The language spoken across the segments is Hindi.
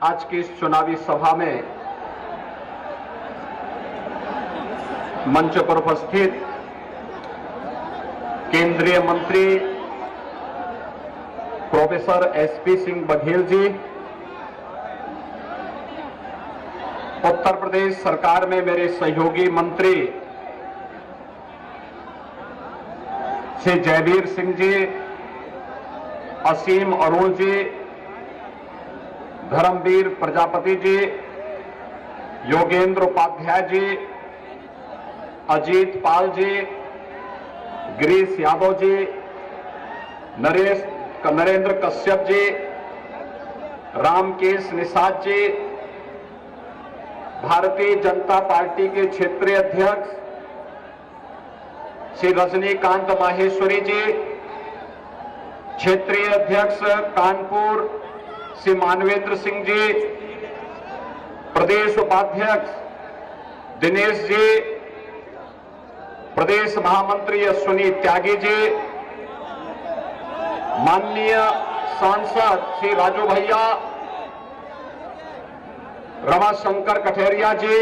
आज की इस चुनावी सभा में मंच पर उपस्थित केंद्रीय मंत्री प्रोफेसर एसपी सिंह बघेल जी, उत्तर प्रदेश सरकार में मेरे सहयोगी मंत्री श्री जयवीर सिंह जी, असीम अरुण जी, धर्मवीर प्रजापति जी, योगेंद्र उपाध्याय जी, अजीत पाल जी, गिरीश यादव जी, नरेंद्र कश्यप जी, रामकेश निषाद जी, भारतीय जनता पार्टी के क्षेत्रीय अध्यक्ष श्री रजनीकांत माहेश्वरी जी, क्षेत्रीय अध्यक्ष कानपुर श्री मानवेंद्र सिंह जी, प्रदेश उपाध्यक्ष दिनेश जी, प्रदेश महामंत्री अश्विनी त्यागी जी, माननीय सांसद श्री राजू भैया, रमाशंकर कठेरिया जी,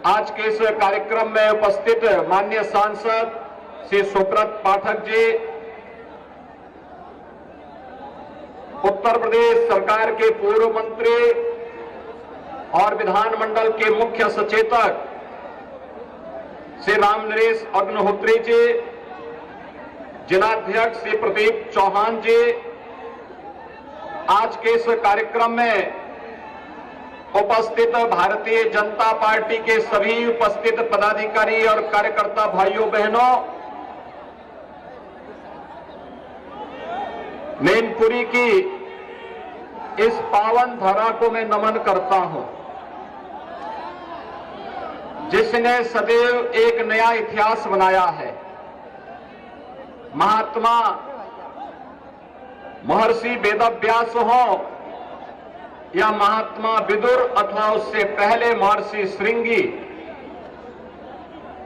आज के इस कार्यक्रम में उपस्थित माननीय सांसद श्री सुब्रत पाठक जी, उत्तर प्रदेश सरकार के पूर्व मंत्री और विधानमंडल के मुख्य सचेतक श्री राम नरेश अग्निहोत्री जी, जिलाध्यक्ष श्री प्रदीप चौहान जी, आज के इस कार्यक्रम में उपस्थित भारतीय जनता पार्टी के सभी उपस्थित पदाधिकारी और कार्यकर्ता भाइयों बहनों, मैनपुरी की इस पावन धरा को मैं नमन करता हूं, जिसने सदैव एक नया इतिहास बनाया है। महात्मा महर्षि वेदव्यास हो या महात्मा विदुर अथवा उससे पहले महर्षि श्रृंगी,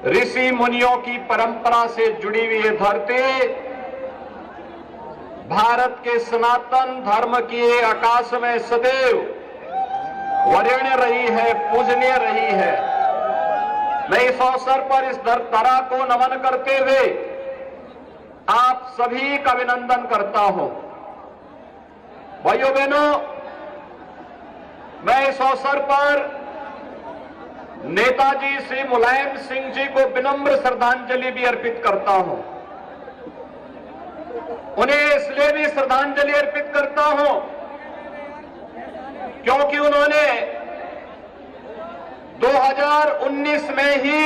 ऋषि मुनियों की परंपरा से जुड़ी हुई ये धरती भारत के सनातन धर्म की आकाश में सदैव वरेण्य रही है, पूजनीय रही है। मैं इस अवसर पर इस धरा को नमन करते हुए आप सभी का अभिनंदन करता हूं। भाइयों बहनों, मैं इस अवसर पर नेताजी श्री मुलायम सिंह जी को विनम्र श्रद्धांजलि भी अर्पित करता हूं। उन्हें इसलिए भी श्रद्धांजलि अर्पित करता हूं क्योंकि उन्होंने 2019 में ही,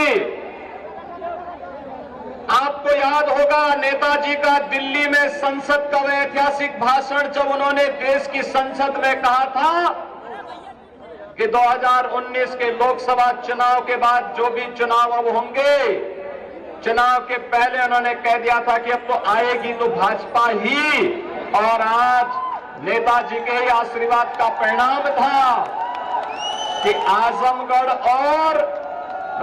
आपको याद होगा नेताजी का दिल्ली में संसद का वह ऐतिहासिक भाषण, जब उन्होंने देश की संसद में कहा था कि 2019 के लोकसभा चुनाव के बाद जो भी चुनाव अब होंगे, चुनाव के पहले उन्होंने कह दिया था कि अब तो आएगी तो भाजपा ही, और आज नेताजी के ही आशीर्वाद का परिणाम था कि आजमगढ़ और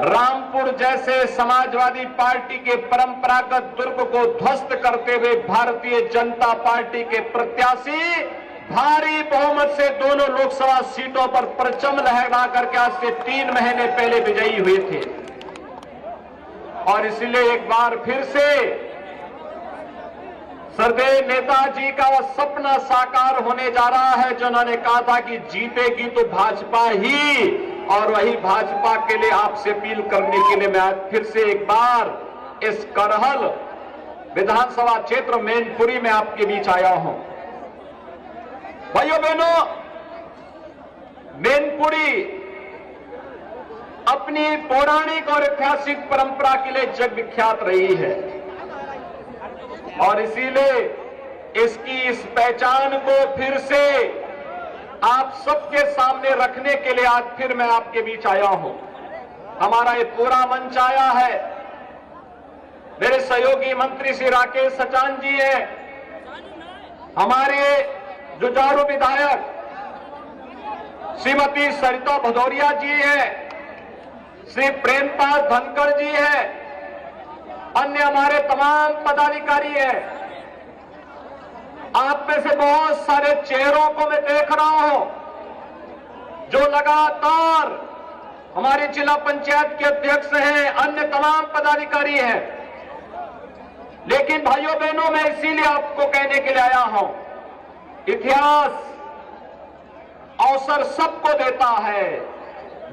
रामपुर जैसे समाजवादी पार्टी के परंपरागत दुर्ग को ध्वस्त करते हुए भारतीय जनता पार्टी के प्रत्याशी भारी बहुमत से दोनों लोकसभा सीटों पर परचम लहरा करके आज से 3 महीने पहले विजयी हुए थे। और इसलिए एक बार फिर से सरदेव नेताजी का वह सपना साकार होने जा रहा है जो उन्होंने कहा था कि जीतेगी तो भाजपा ही, और वही भाजपा के लिए आपसे अपील करने के लिए मैं आज फिर से एक बार इस करहल विधानसभा क्षेत्र मैनपुरी में आपके बीच आया हूं। भाइयों बहनों, मैनपुरी अपनी पौराणिक और ऐतिहासिक परंपरा के लिए जग विख्यात रही है, और इसीलिए इसकी इस पहचान को फिर से आप सबके सामने रखने के लिए आज फिर मैं आपके बीच आया हूं। हमारा ये पूरा मंच आया है। मेरे सहयोगी मंत्री श्री राकेश सचान जी हैं, हमारे जुझारू विधायक श्रीमती सरिता भदौरिया जी हैं, श्री प्रेमपाल धनखड़ जी हैं, अन्य हमारे तमाम पदाधिकारी हैं। आप में से बहुत सारे चेहरों को मैं देख रहा हूं जो लगातार हमारे जिला पंचायत के अध्यक्ष हैं, अन्य तमाम पदाधिकारी हैं। लेकिन भाइयों बहनों, मैं इसीलिए आपको कहने के लिए आया हूं, इतिहास अवसर सबको देता है,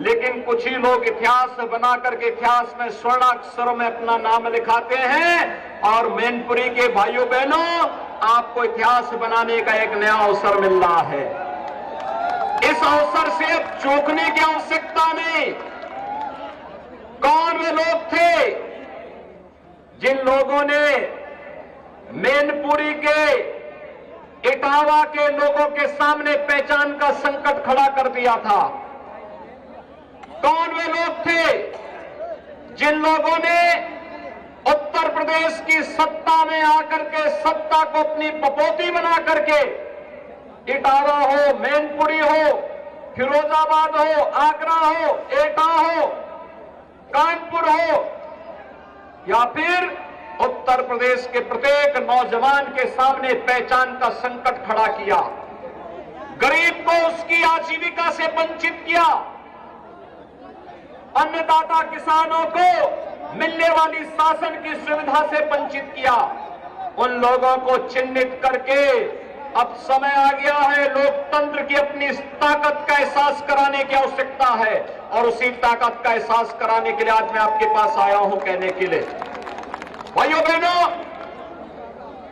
लेकिन कुछ ही लोग इतिहास बना करके इतिहास में स्वर्णाक्षरों में अपना नाम लिखाते हैं। और मैनपुरी के भाइयों बहनों, आपको इतिहास बनाने का एक नया अवसर मिल रहा है। इस अवसर से अब चूकने की आवश्यकता नहीं। कौन वे लोग थे जिन लोगों ने मैनपुरी के इटावा के लोगों के सामने पहचान का संकट खड़ा कर दिया था? कौन वे लोग थे जिन लोगों ने उत्तर प्रदेश की सत्ता में आकर के सत्ता को अपनी पपोती बना करके इटावा हो, मैनपुरी हो, फिरोजाबाद हो, आगरा हो, एटा हो, कानपुर हो, या फिर उत्तर प्रदेश के प्रत्येक नौजवान के सामने पहचान का संकट खड़ा किया, गरीब को उसकी आजीविका से वंचित किया, अन्नदाता किसानों को मिलने वाली शासन की सुविधा से वंचित किया। उन लोगों को चिन्हित करके अब समय आ गया है, लोकतंत्र की अपनी ताकत का एहसास कराने की आवश्यकता है। और उसी ताकत का एहसास कराने के लिए आज मैं आपके पास आया हूं कहने के लिए। भाइयों बहनों,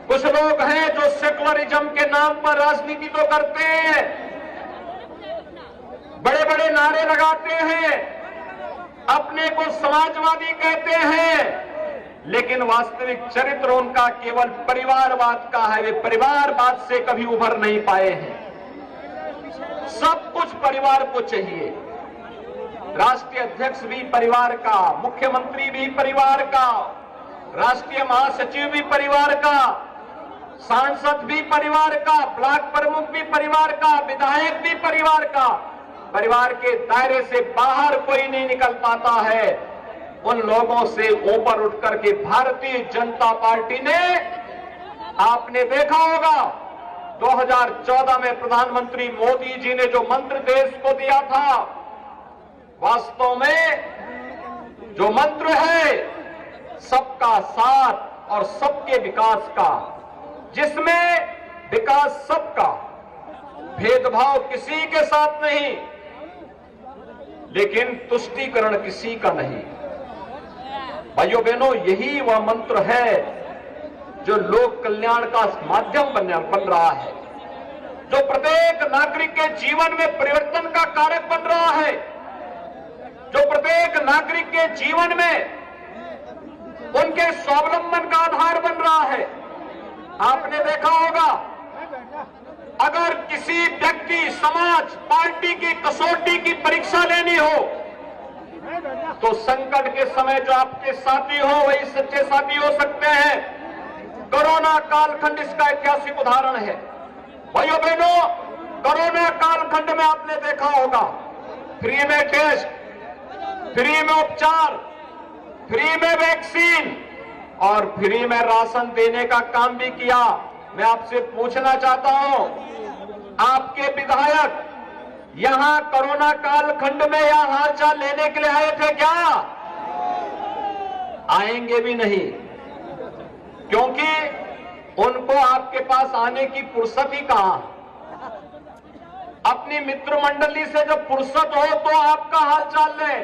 कुछ लोग हैं जो सेकुलरिज्म के नाम पर राजनीति तो करते हैं, बड़े बड़े नारे लगाते हैं, अपने को समाजवादी कहते हैं, लेकिन वास्तविक चरित्र उनका केवल परिवारवाद का है। वे परिवारवाद से कभी उभर नहीं पाए हैं। सब कुछ परिवार को चाहिए। राष्ट्रीय अध्यक्ष भी परिवार का, मुख्यमंत्री भी परिवार का, राष्ट्रीय महासचिव भी परिवार का, सांसद भी परिवार का, ब्लॉक प्रमुख भी परिवार का, विधायक भी परिवार का। परिवार के दायरे से बाहर कोई नहीं निकल पाता है। उन लोगों से ऊपर उठ करके भारतीय जनता पार्टी ने, आपने देखा होगा 2014 में प्रधानमंत्री मोदी जी ने जो मंत्र देश को दिया था, वास्तव में जो मंत्र है सबका साथ और सबके विकास का, जिसमें विकास सबका, भेदभाव किसी के साथ नहीं, लेकिन तुष्टीकरण किसी का नहीं। भाइयों बहनों, यही वह मंत्र है जो लोक कल्याण का माध्यम बन रहा है, जो प्रत्येक नागरिक के जीवन में परिवर्तन का कारक बन रहा है, जो प्रत्येक नागरिक के जीवन में उनके स्वावलंबन का आधार बन रहा है। आपने देखा होगा, अगर किसी व्यक्ति, समाज, पार्टी की कसौटी की परीक्षा लेनी हो तो संकट के समय जो आपके साथी हो वही सच्चे साथी हो सकते हैं। कोरोना कालखंड इसका ऐतिहासिक उदाहरण है। भाइयों बहनों, कोरोना कालखंड में आपने देखा होगा, फ्री में टेस्ट, फ्री में उपचार, फ्री में वैक्सीन और फ्री में राशन देने का काम भी किया। मैं आपसे पूछना चाहता हूं, आपके विधायक यहां कोरोना कालखंड में यहां हालचाल लेने के लिए आए थे क्या? आएंगे भी नहीं, क्योंकि उनको आपके पास आने की फुर्सत ही कहां। अपनी मित्र मंडली से जब फुर्सत हो तो आपका हालचाल ले,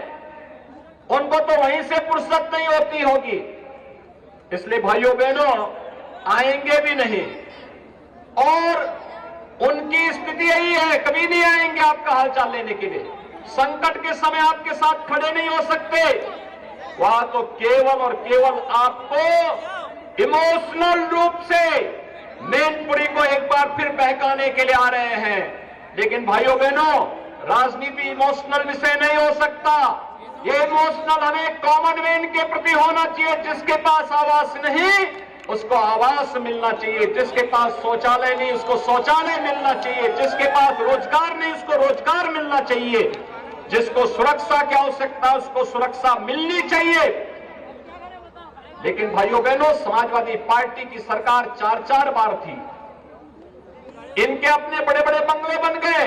उनको तो वहीं से फुर्सत नहीं होती होगी। इसलिए भाइयों बहनों, आएंगे भी नहीं और उनकी स्थिति यही है, कभी नहीं आएंगे आपका हालचाल लेने के लिए। संकट के समय आपके साथ खड़े नहीं हो सकते। वहां तो केवल और केवल आपको इमोशनल रूप से मैनपुरी को एक बार फिर बहकाने के लिए आ रहे हैं। लेकिन भाइयों बहनों, राजनीति इमोशनल विषय नहीं हो सकता। ये इमोशनल हमें कॉमन मैन के प्रति होना चाहिए। जिसके पास आवास नहीं उसको आवास मिलना चाहिए, जिसके पास शौचालय नहीं उसको शौचालय मिलना चाहिए, जिसके पास रोजगार नहीं उसको रोजगार मिलना चाहिए, जिसको सुरक्षा की आवश्यकता उसको सुरक्षा मिलनी चाहिए। लेकिन भाइयों बहनों, समाजवादी पार्टी की सरकार 4-4 बार थी, इनके अपने बड़े बड़े बंगले बन गए,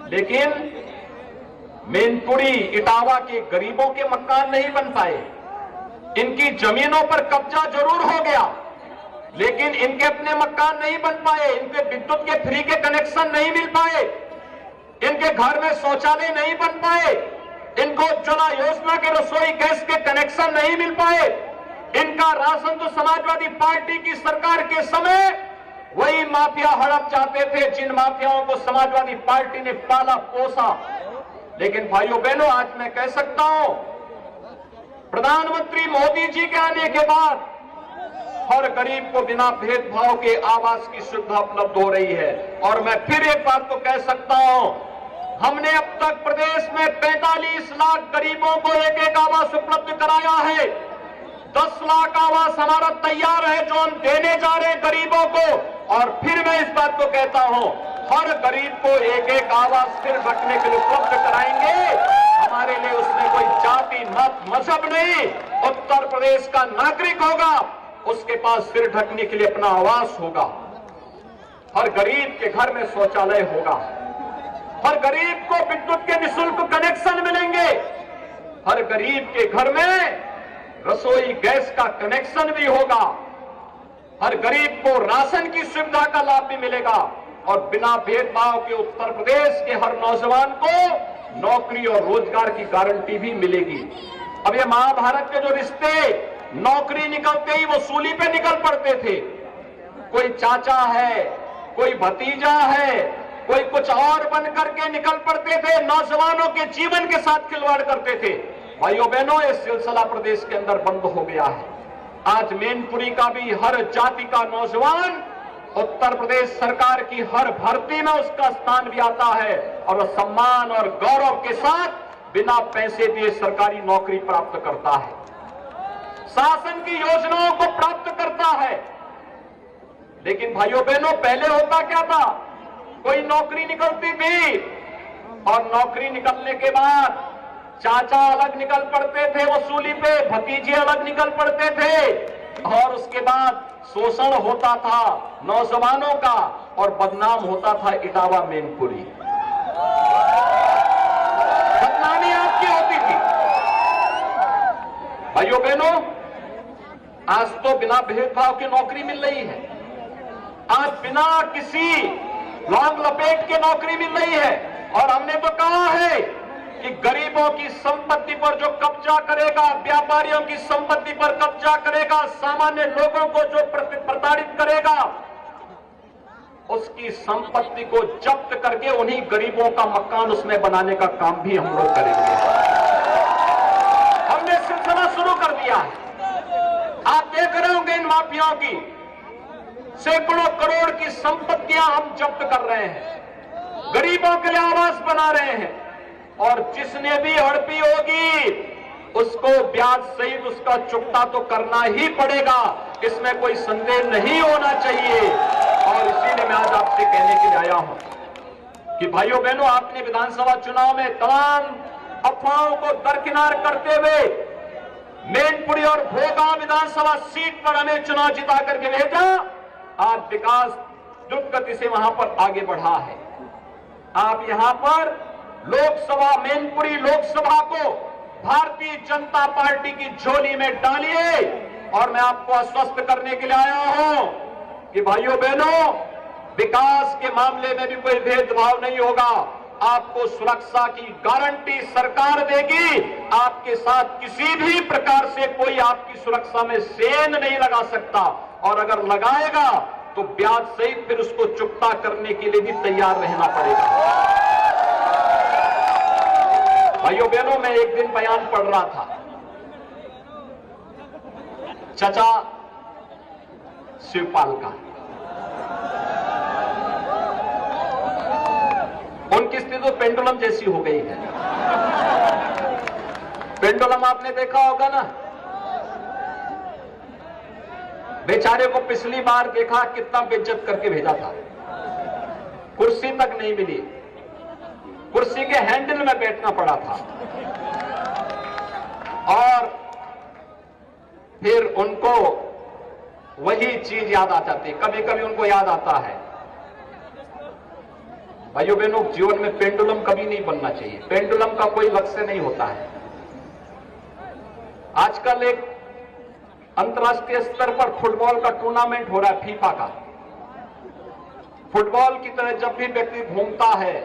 लेकिन मैनपुरी इटावा के गरीबों के मकान नहीं बन पाए। इनकी जमीनों पर कब्जा जरूर हो गया, लेकिन इनके अपने मकान नहीं बन पाए, इनके विद्युत के फ्री के कनेक्शन नहीं मिल पाए, इनके घर में शौचालय नहीं बन पाए, इनको उज्ज्वला योजना के रसोई गैस के कनेक्शन नहीं मिल पाए। इनका राशन तो समाजवादी पार्टी की सरकार के समय वही माफिया हड़प जाते थे जिन माफियाओं को समाजवादी पार्टी ने पाला पोसा। लेकिन भाइयों बहनों, आज मैं कह सकता हूं, प्रधानमंत्री मोदी जी के आने के बाद हर गरीब को बिना भेदभाव के आवास की सुविधा उपलब्ध हो रही है। और मैं फिर एक बात तो कह सकता हूं, हमने अब तक प्रदेश में 45 लाख गरीबों को एक आवास उपलब्ध कराया है। 10 लाख आवास हमारा तैयार है जो हम देने जा रहे हैं गरीबों को। और फिर मैं इस बात को कहता हूं, हर गरीब को एक आवास फिर रखने के लिए उपलब्ध कराएंगे। हमारे लिए उसमें कोई जाति मत मजहब नहीं, उत्तर प्रदेश का नागरिक होगा, उसके पास सिर ढकने के लिए अपना आवास होगा। हर गरीब के घर में शौचालय होगा, हर गरीब को विद्युत के निःशुल्क कनेक्शन मिलेंगे, हर गरीब के घर में रसोई गैस का कनेक्शन भी होगा, हर गरीब को राशन की सुविधा का लाभ भी मिलेगा और बिना भेदभाव के उत्तर प्रदेश के हर नौजवान को नौकरी और रोजगार की गारंटी भी मिलेगी। अब ये महाभारत के जो रिश्ते नौकरी निकलते ही वसूली पे निकल पड़ते थे, कोई चाचा है, कोई भतीजा है, कोई कुछ और बन करके निकल पड़ते थे, नौजवानों के जीवन के साथ खिलवाड़ करते थे। भाइयों बहनों, ये सिलसिला प्रदेश के अंदर बंद हो गया है। आज मैनपुरी का भी हर जाति का नौजवान उत्तर प्रदेश सरकार की हर भर्ती में उसका स्थान भी आता है और वह सम्मान और गौरव के साथ बिना पैसे दिए सरकारी नौकरी प्राप्त करता है, शासन की योजनाओं को प्राप्त करता है। लेकिन भाइयों बहनों, पहले होता क्या था, कोई नौकरी निकलती थी और नौकरी निकलने के बाद चाचा अलग निकल पड़ते थे वसूली पे, भतीजे अलग निकल पड़ते थे और उसके बाद शोषण होता था नौजवानों का और बदनाम होता था इटावा मैनपुरी। बदनामी आपकी होती थी। भाइयों बहनों, आज तो बिना भेदभाव की नौकरी मिल रही है, आज बिना किसी लॉन्ग लपेट के नौकरी मिल रही है। और हमने तो कहा है कि गरीबों की संपत्ति पर जो कब्जा करेगा, व्यापारियों की संपत्ति पर कब्जा करेगा, सामान्य लोगों को जो प्रताड़ित करेगा, उसकी संपत्ति को जब्त करके उन्हीं गरीबों का मकान उसमें बनाने का काम भी हम लोग करेंगे। हमने सिलसिला शुरू कर दिया है। आप देख रहे होंगे इन माफियाओं की सैकड़ों करोड़ की संपत्तियां हम जब्त कर रहे हैं, गरीबों के लिए आवास बना रहे हैं और जिसने भी हड़पी होगी उसको ब्याज सहित उसका चुकता तो करना ही पड़ेगा, इसमें कोई संदेह नहीं होना चाहिए। और इसीलिए मैं आज आपसे कहने के लिए आया हूं कि भाइयों बहनों, आपने विधानसभा चुनाव में तमाम अफवाहों को दरकिनार करते हुए मैनपुरी और भोगांव विधानसभा सीट पर हमें चुनाव जिता करके भेजा। आज विकास द्रुत गति से वहां पर आगे बढ़ा है। आप यहां पर लोकसभा, मैनपुरी लोकसभा को भारतीय जनता पार्टी की झोली में डालिए और मैं आपको आश्वस्त करने के लिए आया हूं कि भाइयों बहनों, विकास के मामले में भी कोई भेदभाव नहीं होगा। आपको सुरक्षा की गारंटी सरकार देगी। आपके साथ किसी भी प्रकार से कोई आपकी सुरक्षा में सेंध नहीं लगा सकता और अगर लगाएगा तो ब्याज सहित फिर उसको चुकता करने के लिए भी तैयार रहना पड़ेगा। भाइयों बहनों, मैं एक दिन बयान पढ़ रहा था, चाचा शिवपाल का, उनकी स्थिति तो पेंडुलम जैसी हो गई है। पेंडुलम आपने देखा होगा ना, बेचारे को पिछली बार देखा कितना बेइज्जत करके भेजा था, कुर्सी तक नहीं मिली, कुर्सी के हैंडल में बैठना पड़ा था और फिर उनको वही चीज याद आ जाती। कभी कभी उनको याद आता है भाइयों बहनों, जीवन में पेंडुलम कभी नहीं बनना चाहिए। पेंडुलम का कोई लक्ष्य नहीं होता है। आजकल एक अंतर्राष्ट्रीय स्तर पर फुटबॉल का टूर्नामेंट हो रहा है, फीफा का। फुटबॉल की तरह जब भी व्यक्ति घूमता है,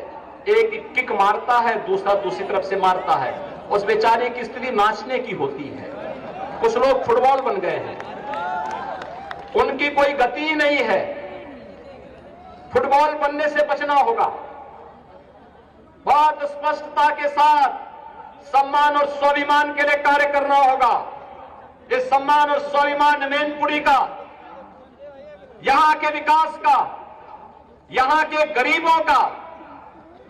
एक किक मारता है, दूसरा दूसरी तरफ से मारता है, उस बेचारे की स्थिति नाचने की होती है। कुछ लोग फुटबॉल बन गए हैं, उनकी कोई गति नहीं है। फुटबॉल बनने से बचना होगा। बहुत स्पष्टता के साथ सम्मान और स्वाभिमान के लिए कार्य करना होगा। इस सम्मान और स्वाभिमान मैनपुरी का, यहां के विकास का, यहां के गरीबों का,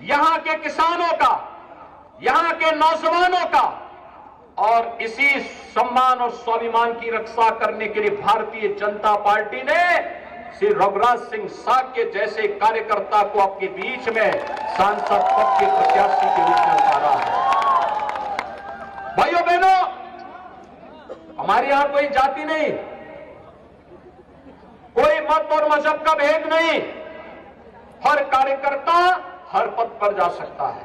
यहां के किसानों का, यहां के नौजवानों का, और इसी सम्मान और स्वाभिमान की रक्षा करने के लिए भारतीय जनता पार्टी ने श्री रघुराज सिंह साक्य जैसे कार्यकर्ता को आपके बीच में सांसद पद के प्रत्याशी के रूप में उतारा है। भाइयों बहनों, हमारे यहां कोई जाति नहीं, कोई मत और मजहब का भेद नहीं। हर कार्यकर्ता हर पद पर जा सकता है।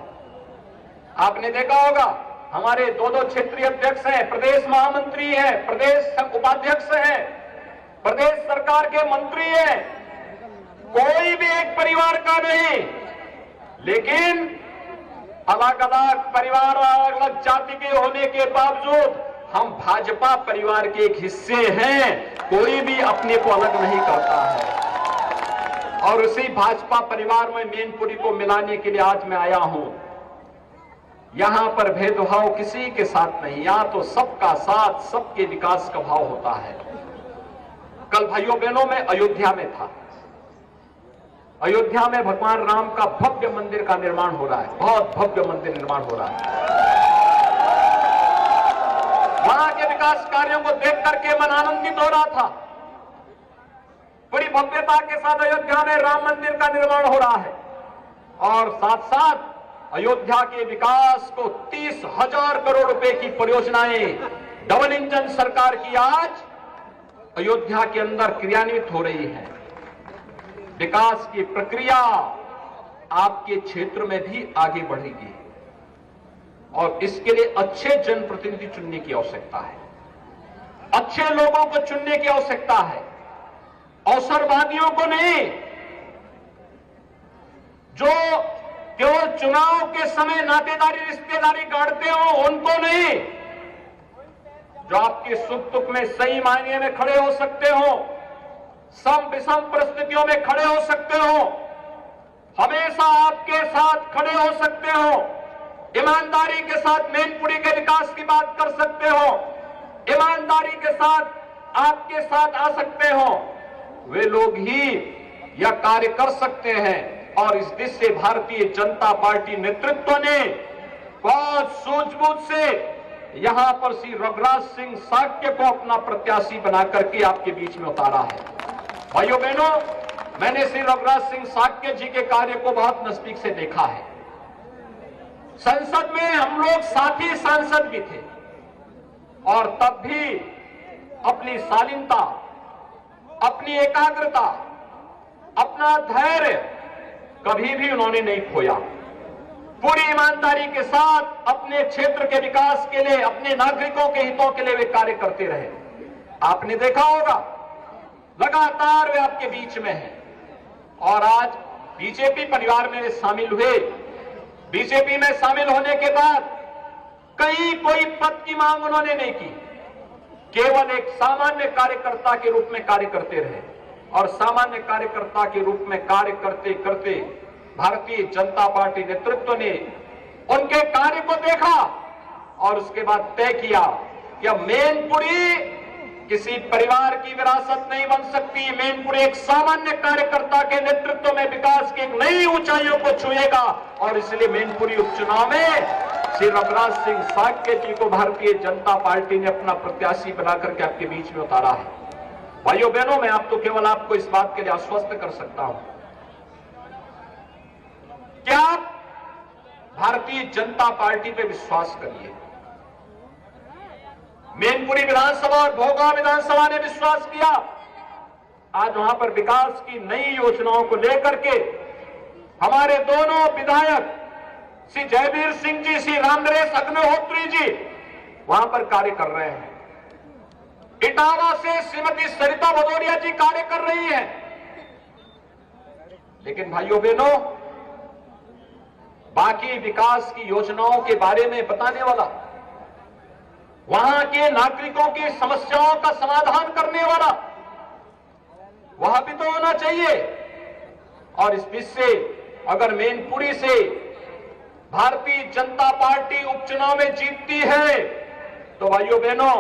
आपने देखा होगा, हमारे दो क्षेत्रीय अध्यक्ष हैं, प्रदेश महामंत्री हैं, प्रदेश उपाध्यक्ष हैं, प्रदेश सरकार के मंत्री हैं। कोई भी एक परिवार का नहीं, लेकिन अलग अलग परिवार, अलग अलग जाति के होने के बावजूद हम भाजपा परिवार के एक हिस्से हैं। कोई भी अपने को अलग नहीं करता है। और उसी भाजपा परिवार में मैनपुरी को मिलाने के लिए आज मैं आया हूं। यहां पर भेदभाव किसी के साथ नहीं, यहां तो सबका साथ, सबके विकास का भाव होता है। कल भाइयों बहनों में अयोध्या में था। अयोध्या में भगवान राम का भव्य मंदिर का निर्माण हो रहा है, बहुत भव्य मंदिर निर्माण हो रहा है। वहां के विकास कार्यों को देख करके मन आनंदित हो रहा था। बड़ी भव्यता के साथ अयोध्या में राम मंदिर का निर्माण हो रहा है, और साथ साथ अयोध्या के विकास को 30,000 करोड़ रुपए की परियोजनाएं डबल इंजन सरकार की आज अयोध्या के अंदर क्रियान्वित हो रही है। विकास की प्रक्रिया आपके क्षेत्र में भी आगे बढ़ेगी, और इसके लिए अच्छे जनप्रतिनिधि चुनने की आवश्यकता है, अच्छे लोगों को चुनने की आवश्यकता है, अवसरवादियों को नहीं, जो केवल चुनाव के समय नातेदारी रिश्तेदारी गाड़ते हो उनको नहीं, जो आपके सुख दुख में सही मायने में खड़े हो सकते हो, सम विषम परिस्थितियों में खड़े हो सकते हो, हमेशा आपके साथ खड़े हो सकते हो, ईमानदारी के साथ मैनपुरी के विकास की बात कर सकते हो, ईमानदारी के साथ आपके साथ आ सकते हो, वे लोग ही यह कार्य कर सकते हैं। और इस दिशा से भारतीय जनता पार्टी नेतृत्व ने बहुत सूझबूझ से यहां पर श्री रघुराज सिंह साक्य को अपना प्रत्याशी बनाकर के आपके बीच में उतारा है। भाइयों बहनों, मैंने श्री रघुराज सिंह साक्य जी के कार्य को बहुत नजदीक से देखा है। संसद में हम लोग साथी सांसद भी थे, और तब भी अपनी शालीनता, अपनी एकाग्रता, अपना धैर्य कभी भी उन्होंने नहीं खोया। पूरी ईमानदारी के साथ अपने क्षेत्र के विकास के लिए, अपने नागरिकों के हितों के लिए वे कार्य करते रहे। आपने देखा होगा, लगातार वे आपके बीच में हैं, और आज बीजेपी परिवार में वे शामिल हुए। बीजेपी में शामिल होने के बाद कहीं कोई पद की मांग उन्होंने नहीं की, केवल एक सामान्य कार्यकर्ता के रूप में कार्य करते रहे, और सामान्य कार्यकर्ता के रूप में कार्य करते करते भारतीय जनता पार्टी नेतृत्व ने उनके कार्य को देखा, और उसके बाद तय किया कि अब मैनपुरी किसी परिवार की विरासत नहीं बन सकती। मैनपुरी एक सामान्य कार्यकर्ता के नेतृत्व में विकास की एक नई ऊंचाइयों को छुएगा, और इसलिए मैनपुरी उपचुनाव में श्री रघुराज सिंह साक्य जी को भारतीय जनता पार्टी ने अपना प्रत्याशी बनाकर के आपके बीच में उतारा है। भाइयों बहनों, मैं आप तो केवल आपको इस बात के लिए आश्वस्त कर सकता हूं कि आप भारतीय जनता पार्टी पे विश्वास करिए। मैनपुरी विधानसभा और भोगांव विधानसभा ने विश्वास किया। आज वहां पर विकास की नई योजनाओं को लेकर के हमारे दोनों विधायक श्री जयवीर सिंह जी, श्री रामनरेश अग्निहोत्री जी वहां पर कार्य कर रहे हैं। इटावा से श्रीमती सरिता भदौरिया जी कार्य कर रही हैं। लेकिन भाइयों बहनों, बाकी विकास की योजनाओं के बारे में बताने वाला, वहां के नागरिकों की समस्याओं का समाधान करने वाला वह भी तो होना चाहिए। और इस बीच से अगर मैनपुरी से भारतीय जनता पार्टी उपचुनाव में जीतती है तो भाइयों बहनों,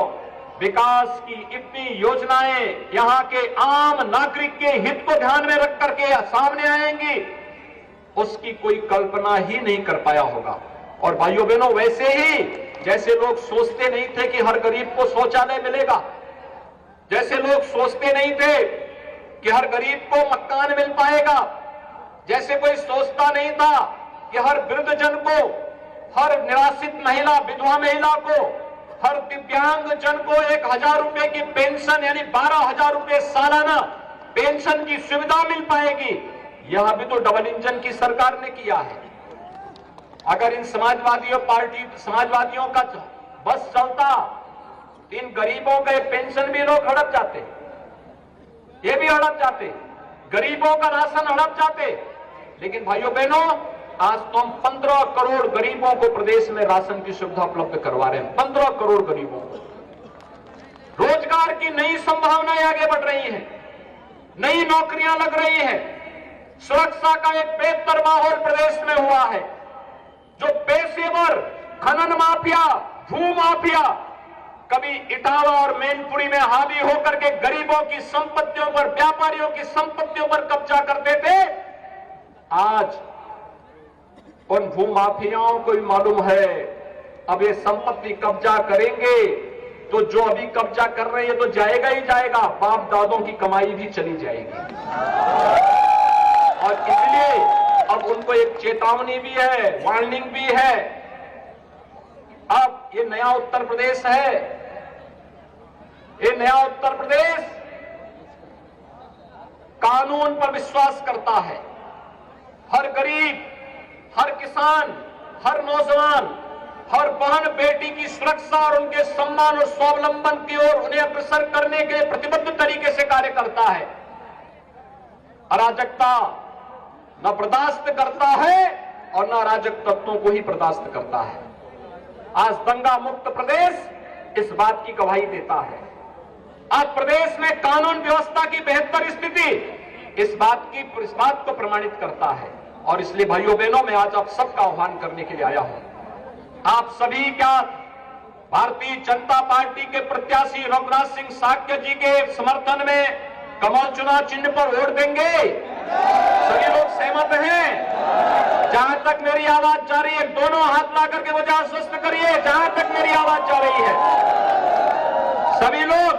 विकास की इतनी योजनाएं यहां के आम नागरिक के हित को ध्यान में रख करके सामने आएंगी, उसकी कोई कल्पना ही नहीं कर पाया होगा। और भाइयों बहनों, वैसे ही जैसे लोग सोचते नहीं थे कि हर गरीब को शौचालय मिलेगा, जैसे लोग सोचते नहीं थे कि हर गरीब को मकान मिल पाएगा, जैसे कोई सोचता नहीं था कि हर वृद्धजन को, हर निराश्रित महिला, विधवा महिला को, हर दिव्यांग जन को 1000 रुपए की पेंशन यानी 12,000 रुपए सालाना पेंशन की सुविधा मिल पाएगी। यह भी तो डबल इंजन की सरकार ने किया है। अगर इन समाजवादियों का बस चलता, इन गरीबों के पेंशन भी लोग हड़प जाते, ये भी हड़प जाते, गरीबों का राशन हड़प जाते। लेकिन भाइयों बहनों, आज तो हम 15 करोड़ गरीबों को प्रदेश में राशन की सुविधा उपलब्ध करवा रहे हैं। 15 करोड़ गरीबों को रोजगार की नई संभावनाएं आगे बढ़ रही हैं, नई नौकरियां लग रही हैं, सुरक्षा का एक बेहतर माहौल प्रदेश में हुआ है। जो पेशेवर खनन माफिया, भू माफिया कभी इटावा और मैनपुरी में हावी होकर के गरीबों की संपत्तियों पर, व्यापारियों की संपत्तियों पर कब्जा करते थे, आज उन भू माफियाओं को भी मालूम है अब ये संपत्ति कब्जा करेंगे तो जो अभी कब्जा कर रहे हैं तो जाएगा ही जाएगा, बाप दादों की कमाई भी चली जाएगी। और इसलिए अब उनको एक चेतावनी भी है, वार्निंग भी है। अब ये नया उत्तर प्रदेश है, ये नया उत्तर प्रदेश कानून पर विश्वास करता है। हर गरीब, हर किसान, हर नौजवान, हर बहन बेटी की सुरक्षा और उनके सम्मान और स्वावलंबन की ओर उन्हें अग्रसर करने के लिए प्रतिबद्ध तरीके से कार्य करता है। अराजकता न बर्दाश्त करता है और न अराजक तत्वों को ही बर्दाश्त करता है। आज दंगा मुक्त प्रदेश इस बात की गवाही देता है। आज प्रदेश में कानून व्यवस्था की बेहतर स्थिति इस बात को प्रमाणित करता है। और इसलिए भाइयों बहनों, मैं आज आप सबका आह्वान करने के लिए आया हूं। आप सभी क्या भारतीय जनता पार्टी के प्रत्याशी रघुराज सिंह साक्य जी के समर्थन में कमल चुनाव चिन्ह पर वोट देंगे? सभी लोग सहमत हैं? जहां तक मेरी आवाज जा रही है, दोनों हाथ ला करके मुझे आश्वस्त करिए, जहां तक मेरी आवाज जा रही है सभी लोग,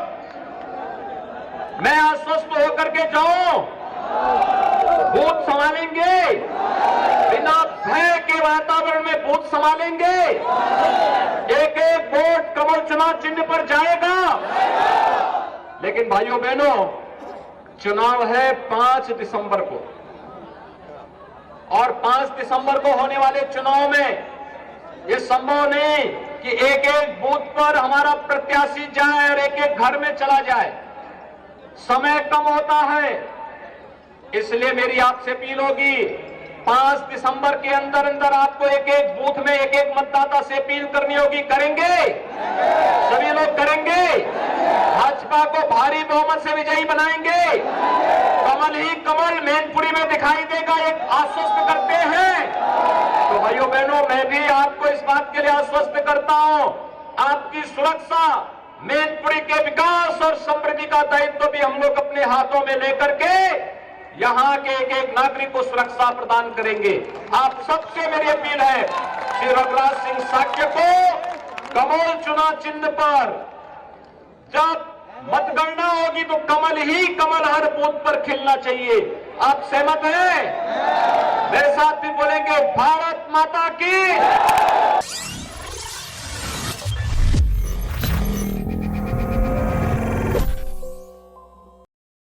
मैं आश्वस्त होकर के जाऊं, बूथ संभालेंगे, बिना भय के वातावरण में बूथ संभालेंगे, एक एक वोट कमल चुनाव चिन्ह पर जाएगा। लेकिन भाइयों बहनों, चुनाव है 5 दिसंबर को, और 5 दिसंबर को होने वाले चुनाव में यह संभव नहीं कि एक एक बूथ पर हमारा प्रत्याशी जाए और एक एक घर में चला जाए। समय कम होता है, इसलिए मेरी आपसे अपील होगी, 5 दिसंबर के अंदर अंदर आपको एक एक बूथ में एक एक मतदाता से अपील करनी होगी। करेंगे? सभी लोग करेंगे? भाजपा को भारी बहुमत से विजयी बनाएंगे। कमल ही कमल मैनपुरी में दिखाई देगा, एक आश्वस्त करते हैं। तो भाइयों बहनों, मैं भी आपको इस बात के लिए आश्वस्त करता हूं, आपकी सुरक्षा, मैनपुरी के विकास और समृद्धि का दायित्व भी हम लोग अपने हाथों में लेकर के यहां के एक एक नागरिक को सुरक्षा प्रदान करेंगे। आप सबसे मेरी अपील है, श्री रघुराज सिंह साक्य को कमल चुनाव चिन्ह पर जब मतगणना होगी तो कमल ही कमल हर बूथ पर खिलना चाहिए। आप सहमत हैं? मेरे साथ भी बोलेंगे, भारत माता की।